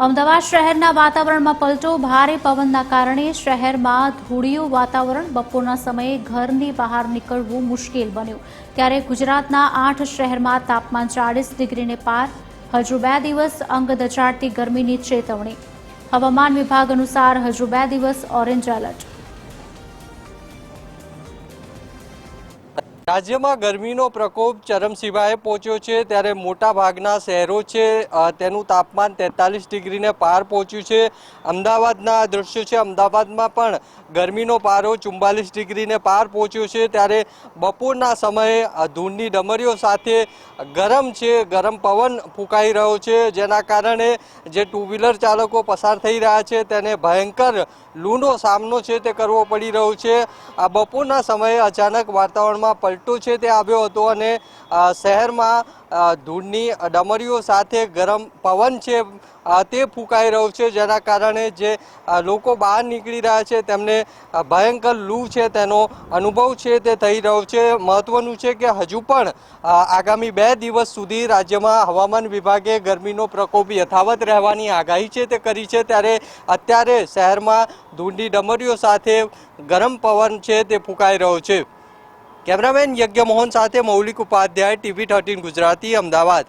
અમદાવાદ શહેરના વાતાવરણમાં પલટો ભારે પવનના કારણે શહેરમાં ધૂળિયું વાતાવરણ બપોરના સમયે ઘરની બહાર નીકળવું મુશ્કેલ બન્યું ત્યારે ગુજરાતના 8 શહેરમાં તાપમાન 40 ડિગ્રીને પાર હજુ 2 દિવસ અંગ દચાડતી ગરમીની ચેતવણી હવામાન વિભાગ અનુસાર હજુ 2 દિવસ ઓરેન્જ એલર્ટ રાજ્યમાં ગરમીનો પ્રકોપ ચરમસીમાએ પહોંચ્યો છે ત્યારે મોટા ભાગના શહેરો છે તેનું તાપમાન 43 ડિગ્રીને પાર પહોંચ્યું છે। અમદાવાદના દૃશ્યો છે, અમદાવાદમાં પણ ગરમીનો પારો 44 ડિગ્રીને પાર પહોંચ્યો છે ત્યારે બપોરના સમયે ધૂળની ડમરીઓ સાથે ગરમ પવન ફૂંકાઈ રહ્યો છે, જેના કારણે જે ટુ વ્હીલર ચાલકો પસાર થઈ રહ્યા છે તેને ભયંકર લૂનો સામનો છે તે કરવો પડી રહ્યો છે। આ બપોરના સમયે અચાનક વાતાવરણમાં પલટો છે તે આવ્યો હતો અને શહેરમાં ધૂળની ડમરીઓ સાથે ગરમ પવન છે તે ફૂંકાઈ રહ્યો છે, જેના કારણે જે લોકો બહાર નીકળી રહ્યા છે તેમને ભયંકર લૂ છે તેનો અનુભવ છે તે થઈ રહ્યો છે। મહત્વનું છે કે હજુ પણ આગામી 2 દિવસ સુધી રાજ્યમાં હવામાન વિભાગે ગરમીનો પ્રકોપ યથાવત રહેવાની આગાહી છે તે કરી છે ત્યારે અત્યારે શહેરમાં ધૂળની ડમરીઓ સાથે ગરમ પવન છે તે ફૂંકાઈ રહ્યો છે। કેમેરામેન યજ્ઞ મોહન સાથે મૌલિક ઉપાધ્યાય, TV 13 ગુજરાતી, અમદાવાદ।